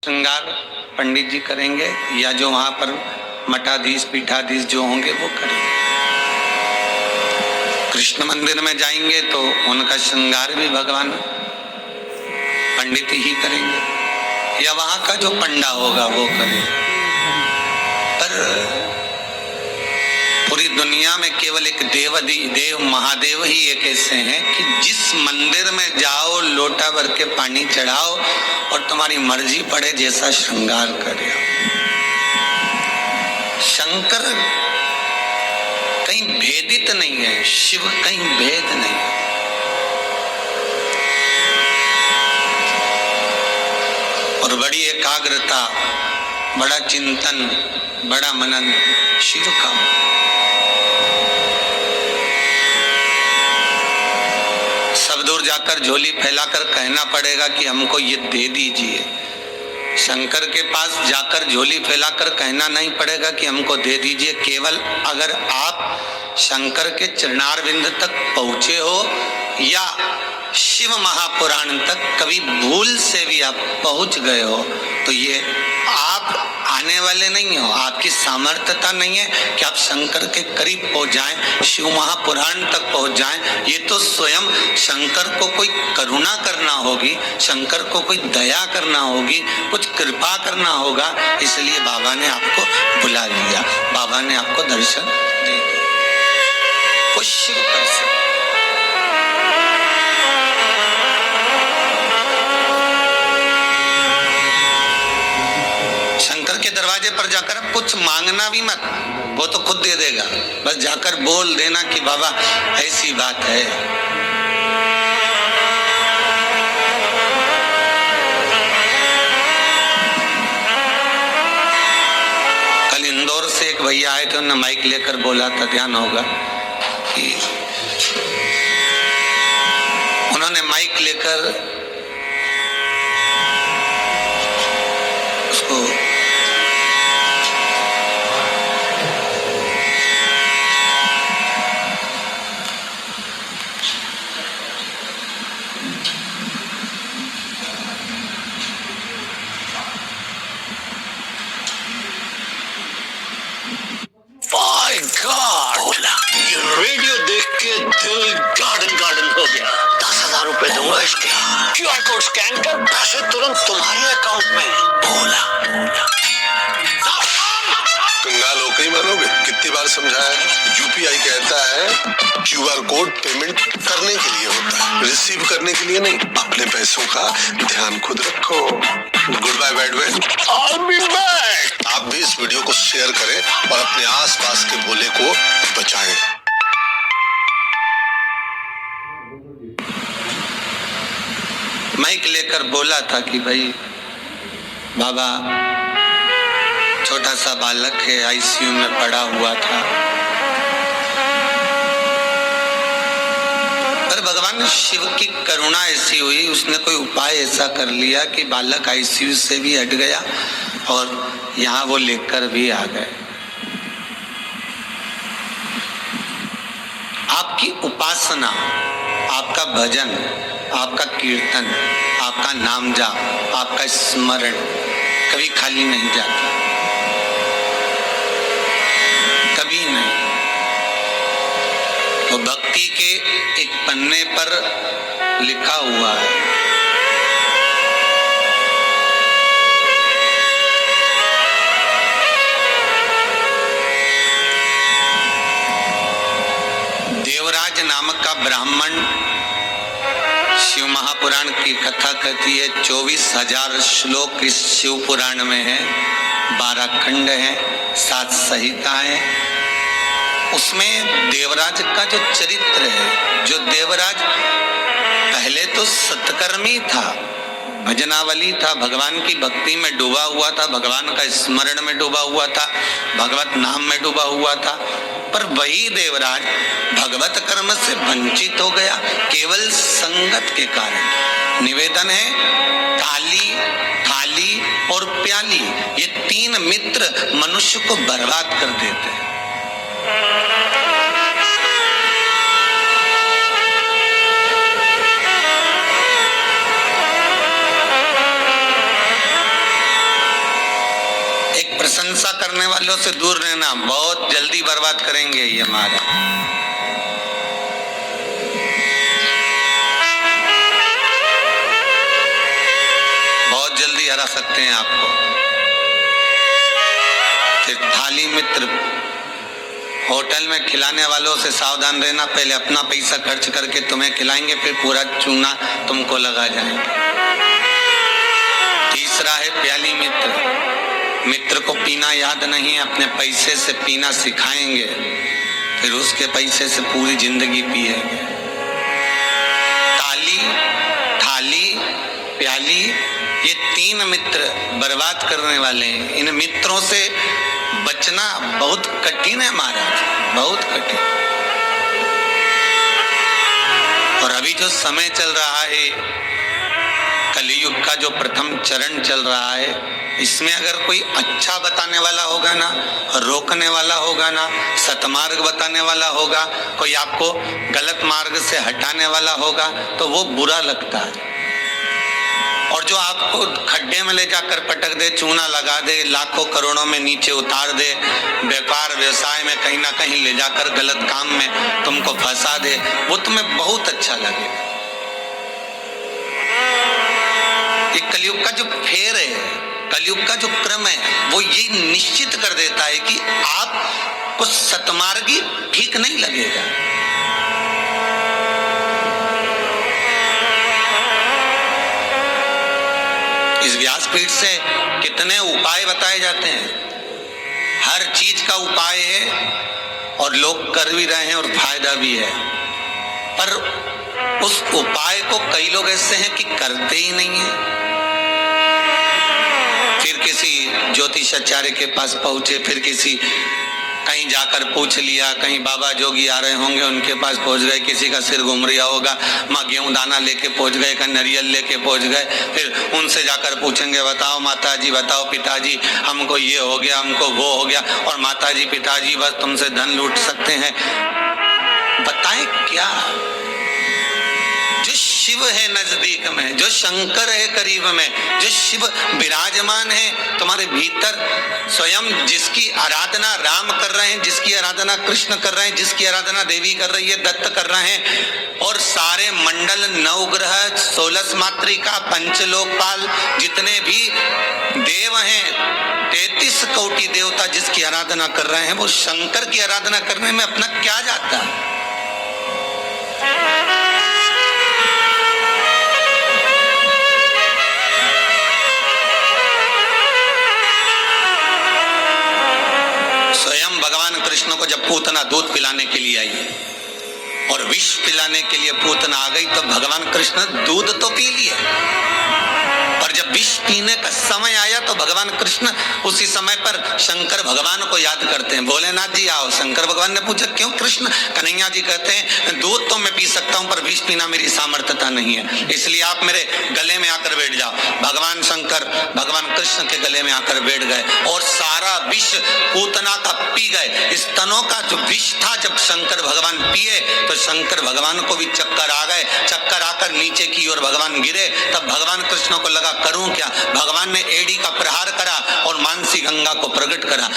श्रृंगार पंडित जी करेंगे या जो वहां पर मठाधीश पीठाधीश जो होंगे वो करेंगे। कृष्ण मंदिर में जाएंगे तो उनका श्रृंगार भी भगवान पंडित ही करेंगे या वहां का जो पंडा होगा वो करेगा। पर पूरी दुनिया में केवल एक देव महादेव ही एक ऐसे हैं कि जिस मंदिर में जाओ लोटा भर के पानी चढ़ाओ और तुम्हारी मर्जी पड़े जैसा श्रृंगार करे। शंकर कहीं भेदित नहीं है, शिव कहीं भेद नहीं है। और बड़ी एकाग्रता, बड़ा चिंतन, बड़ा मनन शिव का। सब दूर जाकर झोली फैलाकर कहना पड़ेगा कि हमको ये दे दीजिए। शंकर के पास जाकर झोली फैलाकर कहना नहीं पड़ेगा कि हमको दे दीजिए। केवल अगर आप शंकर के चरणारविंद तक पहुंचे हो या शिव महापुराण तक कभी भूल से भी आप पहुंच गए हो तो ये आप आने वाले नहीं हो, आपकी सामर्थ्यता नहीं है कि आप शंकर के करीब पहुंच जाएं, शिव महापुराण तक पहुंच जाएं। ये तो स्वयं शंकर को कोई करुणा करना होगी, शंकर को कोई दया करना होगी, कुछ कृपा करना होगा। इसलिए बाबा ने आपको बुला लिया, बाबा ने आपको दर्शन दे दिया। वो शिव कर सकते। के दरवाजे पर जाकर कुछ मांगना भी मत, वो तो खुद दे देगा। बस जाकर बोल देना कि बाबा ऐसी बात है। कल इंदौर से एक भैया आए थे, उन्होंने माइक लेकर बोला था, ध्यान होगा कि उन्होंने माइक लेकर उसको बोला, ये रेडियो देख के दिल गार्डन हो गया। 10,000 रुपए दूंगा इसके। QR कोड स्कैन कर पैसे तुरंत तुम्हारे अकाउंट में। बोला कंगाल हो गई मानोगे? कितनी बार समझाया है? UPI कहता है QR कोड पेमेंट करने के लिए होता है, रिसीव करने के लिए नहीं। अपने पैसों का ध्यान खुद रखो। Good bye bad bye, I'll be back। आप भी इस वीडियो को शेयर करें और अपने आसपास के भोले को बचाएं। माइक लेकर बोला था कि भाई बाबा छोटा सा बालक है, ICU में पड़ा हुआ था, पर भगवान शिव की करुणा ऐसी हुई, उसने कोई उपाय ऐसा कर लिया कि बालक ICU से भी हट गया और यहाँ वो लेकर भी आ गए। आपकी उपासना, आपका भजन, आपका कीर्तन, आपका नाम जाप, आपका स्मरण कभी खाली नहीं जाता, कभी नहीं। तो भक्ति के एक पन्ने पर लिखा हुआ है, देवराज नामक का ब्राह्मण शिव महापुराण की कथा कहती है। 24,000 श्लोक इस शिव पुराण में है, 12 खंड हैं, 7 संहिताएं। उसमें देवराज का जो चरित्र है, जो देवराज पहले तो सत्कर्मी था, भजनावली था, भगवान की भक्ति में डूबा हुआ था, भगवान का स्मरण में डूबा हुआ था, भगवत नाम में डूबा हुआ था। पर वही देवराज भगवत कर्म से वंचित हो गया केवल संगत के कारण। निवेदन है, थाली, थाली और प्याली, ये 3 मित्र मनुष्य को बर्बाद कर देते हैं। प्रशंसा करने वालों से दूर रहना, बहुत जल्दी बर्बाद करेंगे ये महाराज। बहुत जल्दी हरा सकते हैं आपको। फिर थाली मित्र, होटल में खिलाने वालों से सावधान रहना, पहले अपना पैसा खर्च करके तुम्हें खिलाएंगे, फिर पूरा चूना तुमको लगा जाएगा। तीसरा है प्याली मित्र, मित्र को पीना याद नहीं है, अपने पैसे से पीना सिखाएंगे, फिर उसके पैसे से पूरी जिंदगी पिएंगे। ताली, थाली, प्याली, ये तीन मित्र बर्बाद करने वाले हैं। इन मित्रों से बचना बहुत कठिन है महाराज, बहुत कठिन। और अभी जो समय चल रहा है, कलियुग का जो प्रथम चरण चल रहा है, इसमें अगर कोई अच्छा बताने वाला होगा ना, रोकने वाला होगा ना, सतमार्ग बताने वाला होगा, कोई आपको गलत मार्ग से हटाने वाला होगा, तो वो बुरा लगता है। और जो आपको खड्डे में ले जाकर पटक दे, चूना लगा दे, लाखों करोड़ों में नीचे उतार दे, व्यापार व्यवसाय में कहीं ना कहीं ले जाकर गलत काम में तुमको फंसा दे, वो तुम्हें बहुत अच्छा लगेगा। ये कलयुग का जो फेर है, कलयुग का जो क्रम है, वो ये निश्चित कर देता है कि आपको सतमार्गी ठीक नहीं लगेगा। इस व्यासपीठ से कितने उपाय बताए जाते हैं, हर चीज का उपाय है और लोग कर भी रहे हैं और फायदा भी है, पर उस उपाय को कई लोग ऐसे हैं कि करते ही नहीं है। फिर किसी ज्योतिषाचार्य के पास पहुंचे, फिर किसी कहीं जाकर पूछ लिया, कहीं बाबा जोगी आ रहे होंगे उनके पास पहुंच गए, किसी का सिर घूम रहा होगा, माँ गेहूं दाना लेके पहुंच गए, कहीं नारियल लेके पहुंच गए, फिर उनसे जाकर पूछेंगे, बताओ माताजी, बताओ पिताजी, हमको ये हो गया, हमको वो हो गया, और माताजी पिताजी बस तुमसे धन लूट सकते हैं। बताएं क्या? जो शिव है नजदीक में, जो शंकर है करीब में, जो शिव विराजमान है तुम्हारे भीतर, स्वयं जिसकी आराधना राम कर रहे हैं, जिसकी आराधना कृष्ण कर रहे हैं, जिसकी आराधना देवी कर रही है, दत्त कर रहे हैं, और सारे मंडल, नवग्रह, 16 मातृका, पंचलोकपाल, जितने भी देव हैं, 33 कोटि देवता जिसकी आराधना कर रहे हैं, वो शंकर की आराधना करने में अपना क्या जाता है? स्वयं भगवान कृष्ण को जब पूतना दूध पिलाने के लिए आई और विष पिलाने के लिए पूतना आ गई, तो भगवान कृष्ण दूध तो पी लिए, पर जब विष पीने का समय आया तो भगवान कृष्ण उसी समय पर शंकर भगवान को याद करते हैं, भोलेनाथ जी आओ। शंकर भगवान ने पूछा क्यों कृष्ण? कन्हैया जी कहते हैं दूध तो मैं पी सकता हूं, पर विष पीना मेरी सामर्थ्यता नहीं है, इसलिए आप मेरे गले में आकर बैठ जाओ। भगवान शंकर भगवान कृष्ण के गले में आकर बैठ गए और सारा विष पूतना का पी गए। स्तनों का जो विष था जब शंकर भगवान पिए तो शंकर भगवान को भी चक्कर आ गए। चक्कर आकर नीचे की ओर भगवान गिरे। तब भगवान कृष्ण को लगा करूं क्या? भगवान ने एड़ी का प्रहार करा और मानसी गंगा को प्रकट करा।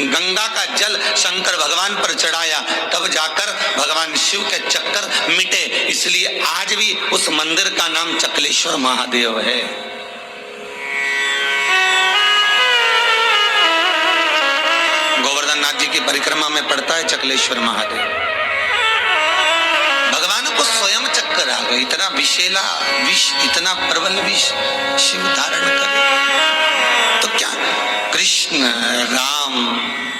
गंगा का जल शंकर भगवान पर चढ़ाया, तब जाकर भगवान शिव के चक्कर मिटे। इसलिए आज भी उस मंदिर का नाम चकलेश्वर महादेव है। गोवर्धन नाथ जी की परिक्रमा में पड़ता है चकलेश्वर महादेव। भगवान को स्वयं चक्कर आ गए, इतना विषैला विष, इतना प्रबल विष शिव धारण कर। तो क्या कृष्ण, राम,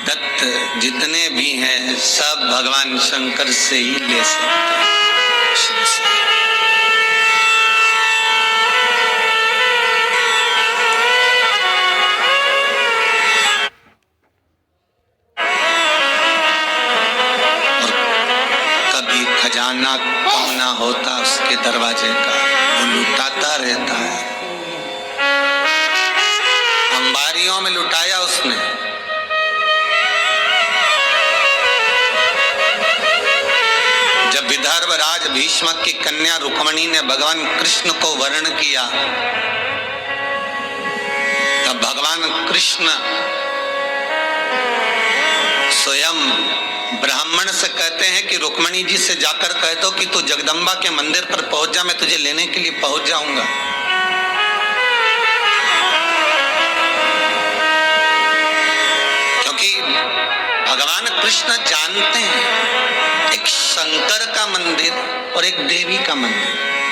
दत्त जितने भी हैं सब भगवान शंकर से ही ले सकते हैं, शिव से। खजाना कम ना होता उसके दरवाजे का, वो लुटाता रहता है। अंबारियों में लुटाया उसने। जब विदर्भ राज भीष्मक की कन्या रुक्मणी ने भगवान कृष्ण को वर्ण किया, तब भगवान कृष्ण स्वयं ब्राह्मण से कहते हैं कि रुक्मणी जी से जाकर कह दो कि तू जगदम्बा के मंदिर पर पहुंच जा, मैं तुझे लेने के लिए पहुंच जाऊंगा। क्योंकि भगवान कृष्ण जानते हैं एक शंकर का मंदिर और एक देवी का मंदिर।